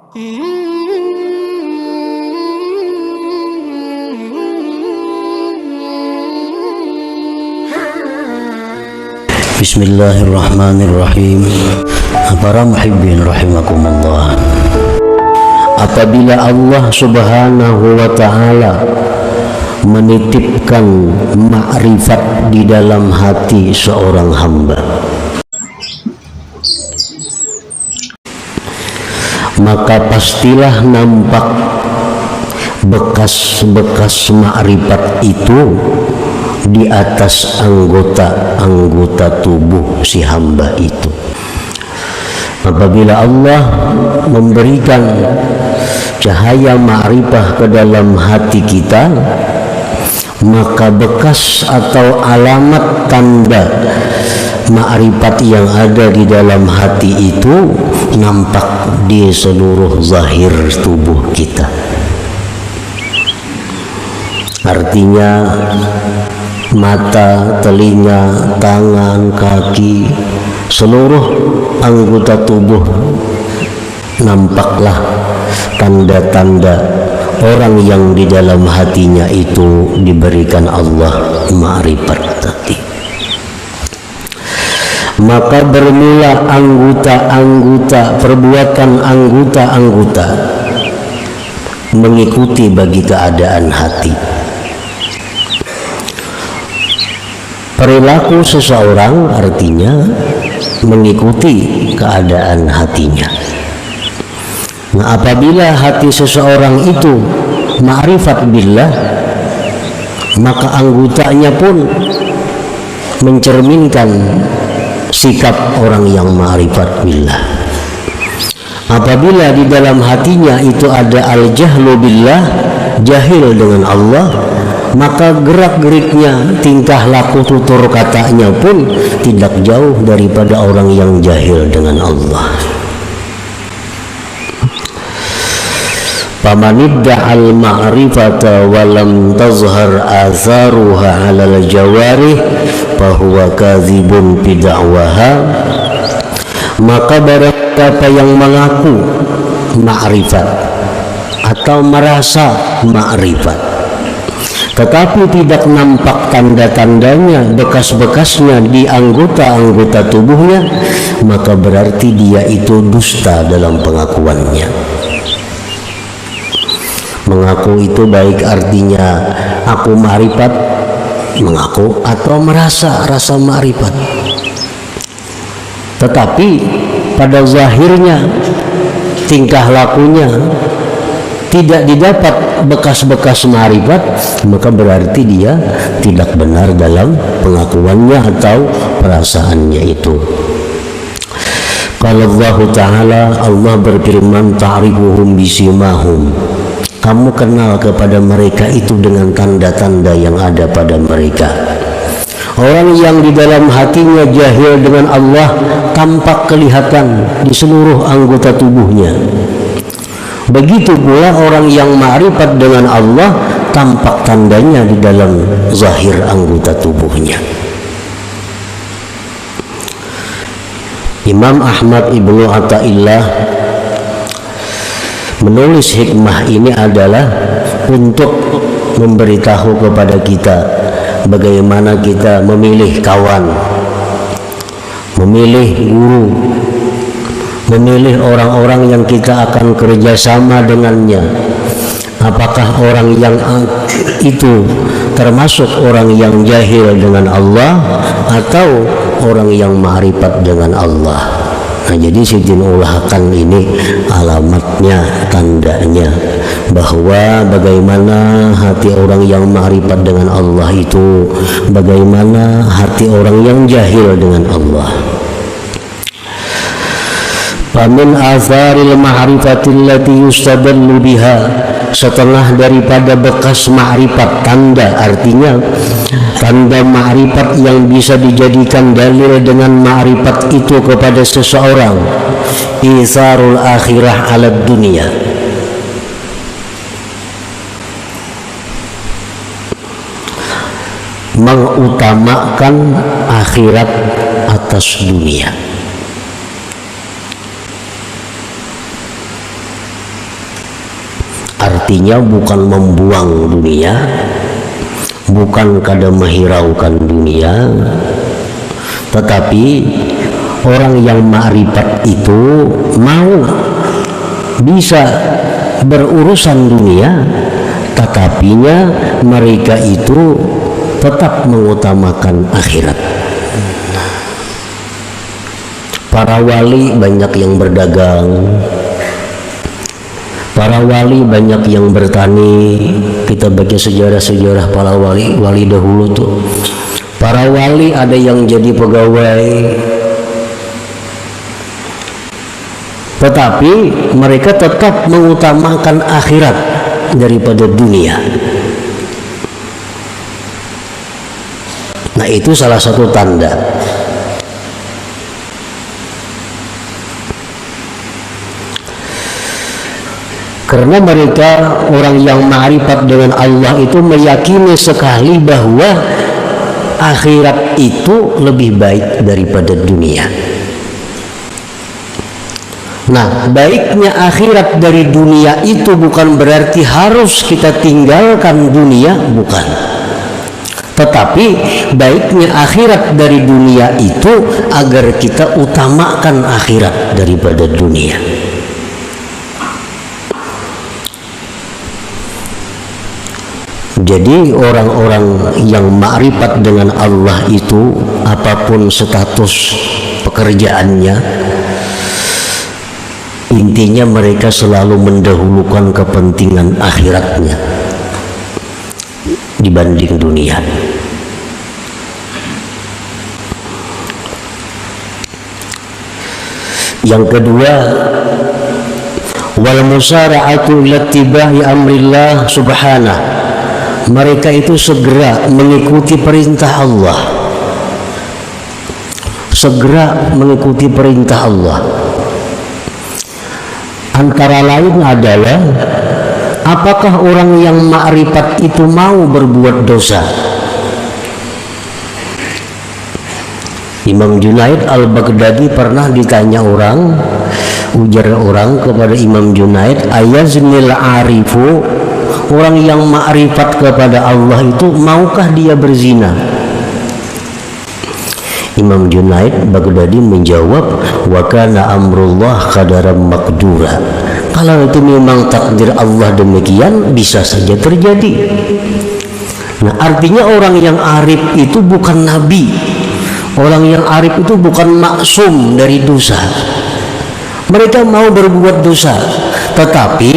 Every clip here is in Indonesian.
Bismillahirrahmanirrahim. Para muhibbin rahimakumullah. Apabila Allah Subhanahu wa ta'ala menitipkan ma'rifat di dalam hati seorang hamba, maka pastilah nampak bekas-bekas ma'rifat itu di atas anggota-anggota tubuh si hamba itu. Apabila Allah memberikan cahaya ma'rifah ke dalam hati kita, maka bekas atau alamat tanda ma'rifat yang ada di dalam hati itu nampak di seluruh zahir tubuh kita. Artinya mata, telinga, tangan, kaki, seluruh anggota tubuh nampaklah tanda-tanda orang yang di dalam hatinya itu diberikan Allah ma'rifat tadi. Maka bermula perbuatan anggota mengikuti bagi keadaan hati. Perilaku seseorang artinya mengikuti keadaan hatinya. Nah, apabila hati seseorang itu ma'rifat billah, maka anggotanya pun mencerminkan sikap orang yang ma'rifat billah. Apabila di dalam hatinya itu ada al-jahlu billah, jahil dengan Allah, maka gerak-geriknya, tingkah laku tutur katanya pun tidak jauh daripada orang yang jahil dengan Allah. Famanidda'al ma'rifata walam tazhar atharuha 'alal jawarih fahuwa kadzibun fi da'waha. Maka barang siapa yang mengaku ma'rifat atau merasa ma'rifat tetapi tidak nampak tanda-tandanya, bekas-bekasnya di anggota-anggota tubuhnya, maka berarti dia itu dusta dalam pengakuannya. Mengaku itu baik artinya aku ma'rifat, mengaku, atau rasa ma'rifat, tetapi pada zahirnya, tingkah lakunya tidak didapat bekas-bekas ma'rifat, maka berarti dia tidak benar dalam pengakuannya atau perasaannya itu. Kalau Allah Ta'ala, Allah berfirman, ta'rifuhum bisimahum, kamu kenal kepada mereka itu dengan tanda-tanda yang ada pada mereka. Orang yang di dalam hatinya jahil dengan Allah tampak kelihatan di seluruh anggota tubuhnya. Begitu pula orang yang ma'rifat dengan Allah tampak tandanya di dalam zahir anggota tubuhnya. Imam Ahmad Ibnu Athaillah menulis hikmah ini adalah untuk memberitahu kepada kita bagaimana kita memilih kawan, memilih guru, memilih orang-orang yang kita akan kerjasama dengannya. Apakah orang yang itu termasuk orang yang jahil dengan Allah atau orang yang ma'rifat dengan Allah? Nah, jadi Sidin ulahkan ini alamatnya, tandanya, bahwa bagaimana hati orang yang ma'rifat dengan Allah itu, bagaimana hati orang yang jahil dengan Allah. Famin azaril ma'rifatil lati yustadallu biha, setelah daripada bekas ma'rifat, tanda, artinya tanda ma'rifat yang bisa dijadikan dalil dengan ma'rifat itu kepada seseorang, isarul akhirah ala dunia, mengutamakan akhirat atas dunia. Artinya bukan membuang dunia, bukan kada menghiraukan dunia, tetapi orang yang ma'rifat itu mau bisa berurusan dunia, tetapinya mereka itu tetap mengutamakan akhirat. Para wali banyak yang berdagang, para wali banyak yang bertani. Kita baca sejarah-sejarah para wali dahulu tuh. Para wali ada yang jadi pegawai, tetapi mereka tetap mengutamakan akhirat daripada dunia. Nah, itu salah satu tanda. Karena mereka orang yang ma'rifat dengan Allah itu meyakini sekali bahwa akhirat itu lebih baik daripada dunia. Nah, baiknya akhirat dari dunia itu bukan berarti harus kita tinggalkan dunia, bukan. Tetapi baiknya akhirat dari dunia itu agar kita utamakan akhirat daripada dunia. Jadi orang-orang yang ma'rifat dengan Allah itu, apapun status pekerjaannya, intinya mereka selalu mendahulukan kepentingan akhiratnya dibanding dunia. Yang kedua, wal musara'atu ila ittiba'i amrillah subhanahu. Mereka itu segera mengikuti perintah Allah, segera mengikuti perintah Allah. Antara lain adalah, apakah orang yang ma'rifat itu mau berbuat dosa? Imam Junaid al-Baghdadi pernah ditanya orang, ujar orang kepada Imam Junaid, ayaznil arifu, orang yang ma'rifat kepada Allah itu maukah dia berzina? Imam Junaid Baghdadi menjawab, wa kana amrullah qadaran maqdura. Kalau itu memang takdir Allah demikian, bisa saja terjadi. Nah, artinya orang yang arif itu bukan nabi. Orang yang arif itu bukan maksum dari dosa. Mereka mau berbuat dosa, tetapi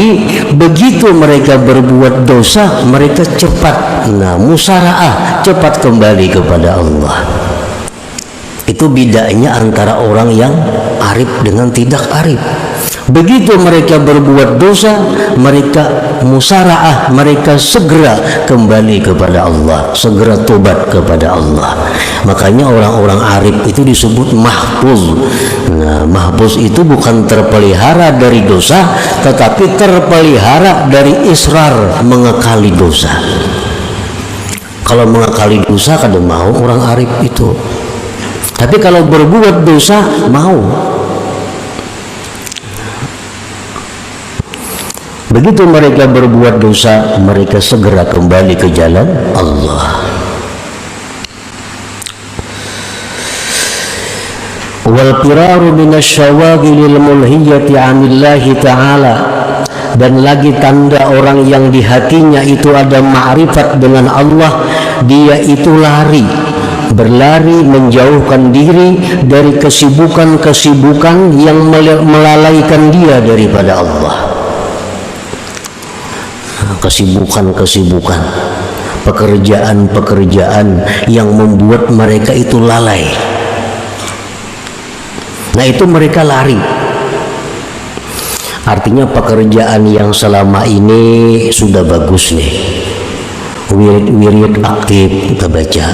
begitu mereka berbuat dosa, mereka cepat, musara'ah, cepat kembali kepada Allah. Itu bedanya antara orang yang arif dengan tidak arif. Begitu mereka berbuat dosa, mereka musara'ah, mereka segera kembali kepada Allah, segera tobat kepada Allah. Makanya orang-orang arif itu disebut mahfuz. Nah, mahfuz itu bukan terpelihara dari dosa, tetapi terpelihara dari israr, mengekali dosa. Kalau mengekali dosa kada mau orang arif itu. Tapi kalau berbuat dosa mau. Begitu mereka berbuat dosa, mereka segera kembali ke jalan Allah. Wal firaru minasyawagilil mulhiyati 'anillahi ta'ala. Dan lagi tanda orang yang di hatinya itu ada ma'rifat dengan Allah, dia itu berlari menjauhkan diri dari kesibukan-kesibukan yang melalaikan dia daripada Allah. Kesibukan-kesibukan, pekerjaan-pekerjaan yang membuat mereka itu lalai. Nah, itu mereka lari. Artinya pekerjaan yang selama ini sudah bagus nih, wirid-wirid aktif kita baca,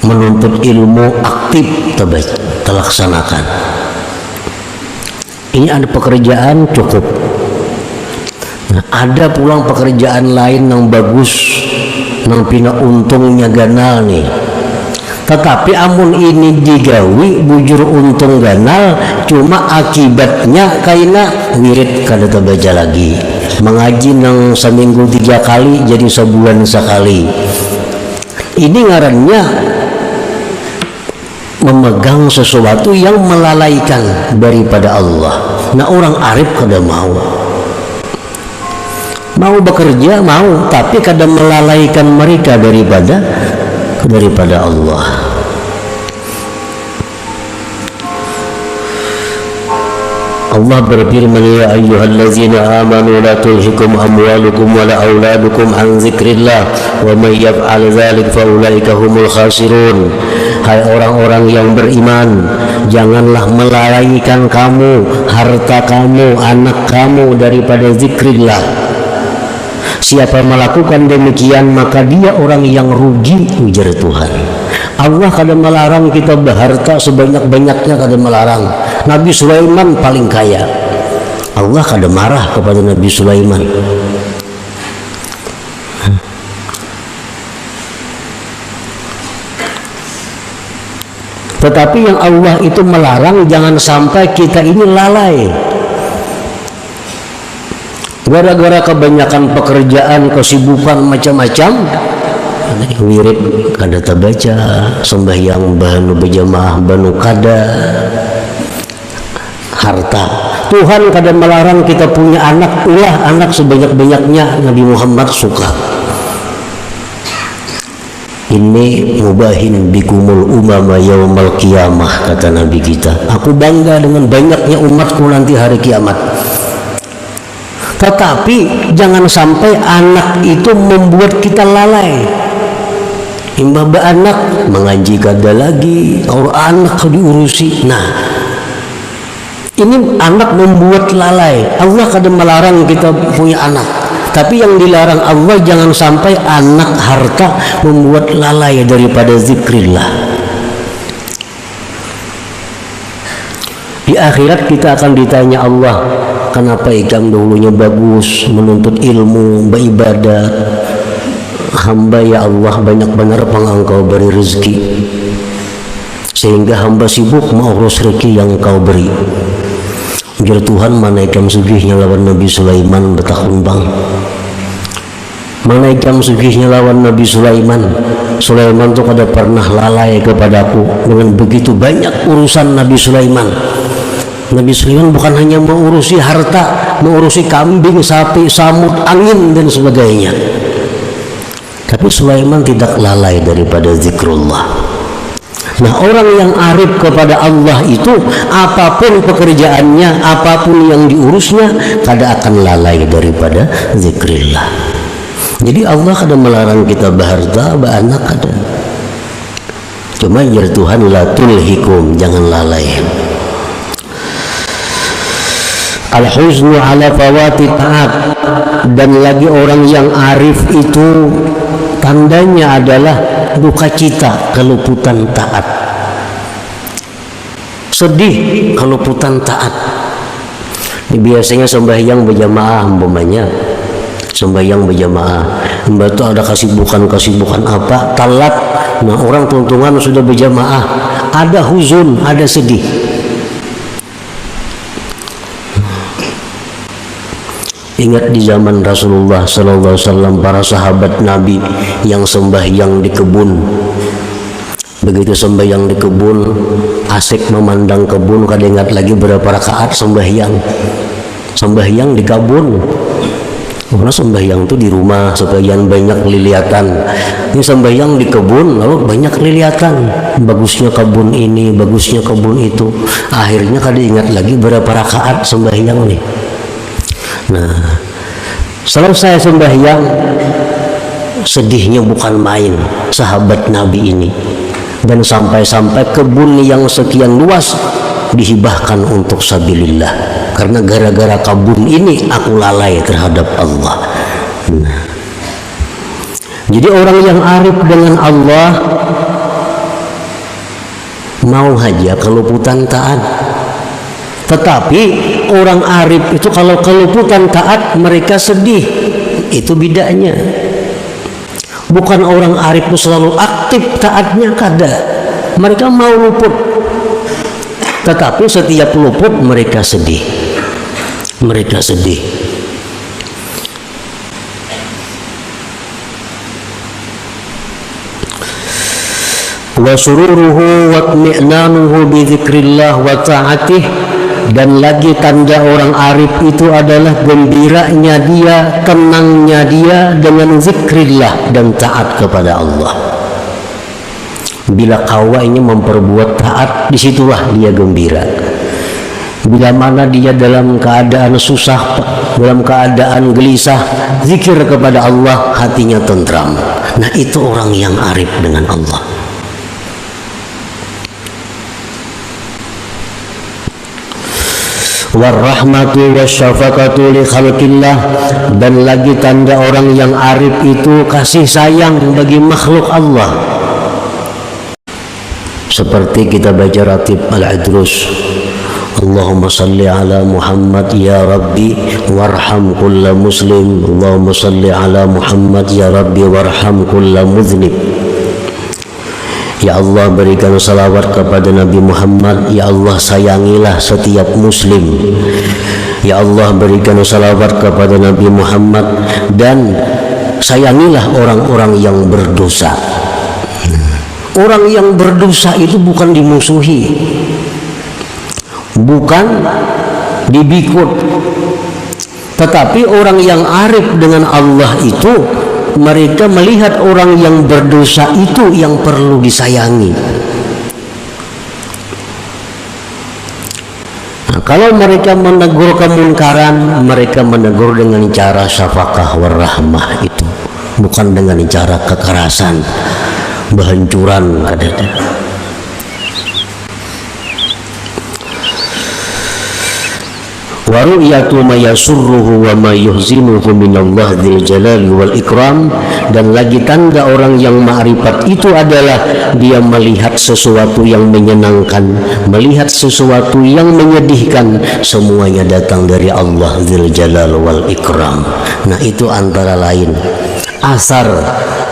menuntut ilmu aktif kita baca, kita laksanakan. Ini ada pekerjaan cukup. Nah, ada pulang pekerjaan lain yang bagus, yang pina untungnya ganal nih. Tetapi amun ini digawi bujur untung ganal, cuma akibatnya kaina wirid kada terbaca lagi, mengaji nang seminggu 3 kali jadi sebulan sekali. Ini ngarannya memegang sesuatu yang melalaikan daripada Allah. Nah, orang arif kada mau bekerja, mau, tapi kada melalaikan mereka daripada Allah. Allah berfirman, ya ayyuhallazina amanu la tulhikum amwalukum wala auladukum an dzikrillah wa may yaf'al dzalik fa ulaika humul khasirun. Hai orang-orang yang beriman, janganlah melalaikan kamu harta kamu, anak kamu daripada zikrillah. Siapa melakukan demikian maka dia orang yang rugi, ujar Tuhan. Allah kada melarang kita berharta sebanyak-banyaknya, kada melarang. Nabi Sulaiman paling kaya. Allah kada marah kepada Nabi Sulaiman. Tetapi yang Allah itu melarang jangan sampai kita ini lalai. Gara-gara kebanyakan pekerjaan, kesibukan macam-macam, wirid kada terbaca, sembahyang banu berjamaah banu kada, harta. Tuhan kada melarang kita punya anak, ulah anak sebanyak-banyaknya. Nabi Muhammad suka. Ini mubahin bikumul umama yaumal qiyamah, kata Nabi kita. Aku bangga dengan banyaknya umatku nanti hari kiamat. Tetapi jangan sampai anak itu membuat kita lalai. Imbaba anak mengaji kada lagi, orang anak diurusi. Nah, ini anak membuat lalai. Allah kada melarang kita punya anak, tapi yang dilarang Allah jangan sampai anak harta membuat lalai daripada zikrillah. Di akhirat kita akan ditanya Allah, kenapa ikam dahulunya bagus menuntut ilmu, beribadat, hamba ya Allah banyak benar Engkau beri rezeki sehingga hamba sibuk mengurus rezeki yang Engkau beri. Ujar Tuhan, mana ikam sugihnya lawan Nabi Sulaiman bertahun bang. Mana ikam sugihnya lawan Nabi Sulaiman. Sulaiman itu kada pernah lalai kepadaku dengan begitu banyak urusan Nabi Sulaiman. Nabi Sulaiman bukan hanya mengurusi harta, mengurusi kambing, sapi, samud, angin dan sebagainya. Tapi Sulaiman tidak lalai daripada zikrullah. Nah, orang yang arif kepada Allah itu apapun pekerjaannya, apapun yang diurusnya, kada akan lalai daripada zikrillah. Jadi Allah kada melarang kita berharta, beranak kada. Cuma ya Tuhan, la tulhikum, jangan lalai. Al-huznu ala fawati ta'at. Dan lagi orang yang arif itu tandanya adalah duka cita keluputan taat, sedih keluputan taat. Ini biasanya sembahyang berjamaah, umpamanya sembahyang berjamaah, mbak itu ada kesibukan apa, talat. Nah, orang tuntungan sudah berjamaah, ada huzun, ada sedih. Ingat di zaman Rasulullah sallallahu alaihi wasallam, para sahabat Nabi yang sembahyang di kebun. Begitu sembahyang di kebun, asik memandang kebun, kada ingat lagi berapa rakaat sembahyang. Sembahyang di kebun. Karena sembahyang itu di rumah sebagian banyak liliatan. Ini sembahyang di kebun lalu banyak liliatan. Bagusnya kebun ini, bagusnya kebun itu. Akhirnya kada ingat lagi berapa rakaat sembahyang nih. Nah, selesai sembahyang, sedihnya bukan main sahabat Nabi ini. Dan sampai-sampai kebun yang sekian luas dihibahkan untuk sabilillah. Karena gara-gara kebun ini aku lalai terhadap Allah. Nah, jadi orang yang arif dengan Allah mau saja keluputan taat. Tetapi orang arif itu kalau keluputan taat mereka sedih. Itu bedanya. Bukan orang arif itu selalu aktif taatnya, kada. Mereka mau luput. Tetapi setiap luput mereka sedih. Mereka sedih. wa sururuhu wa tmi'nanuhu bi dzikrillah wa ta'atih, dan lagi tanda orang arif itu adalah gembiranya dia, tenangnya dia dengan zikrillah dan taat kepada Allah. Bila kawannya memperbuat taat, disitulah dia gembira. Bila mana dia dalam keadaan susah, dalam keadaan gelisah, zikir kepada Allah, hatinya tentram. Nah, itu orang yang arif dengan Allah. Warahmatu wasyafaqatu li khalqillah, dan lagi tanda orang yang arif itu kasih sayang bagi makhluk Allah. Seperti kita baca ratib al-Idrus, Allahumma salli ala Muhammad ya Rabbi warham kulla muslim, Allahumma salli ala Muhammad ya Rabbi warham kulla muznib. Ya Allah, berikan salawat kepada Nabi Muhammad. Ya Allah, sayangilah setiap muslim. Ya Allah, berikan salawat kepada Nabi Muhammad, dan sayangilah orang-orang yang berdosa. Orang yang berdosa itu bukan dimusuhi, bukan dibikut, tetapi orang yang arif dengan Allah itu, mereka melihat orang yang berdosa itu yang perlu disayangi. Nah, kalau mereka menegur kemungkaran, mereka menegur dengan cara syafaqah warahmah itu, bukan dengan cara kekerasan, kehancuran kadang. Wa ru'yatu ma yasurruhu wa ma yuhzinuhu minallah dzil jalali wal ikram, dan lagi tanda orang yang ma'rifat itu adalah dia melihat sesuatu yang menyenangkan, melihat sesuatu yang menyedihkan, semuanya datang dari Allah dzil jalal wal ikram. Nah, itu antara lain asar,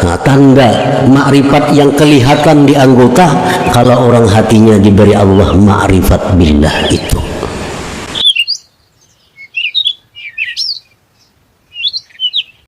nah, tanda ma'rifat yang kelihatan di anggota kalau orang hatinya diberi Allah ma'rifat billah itu.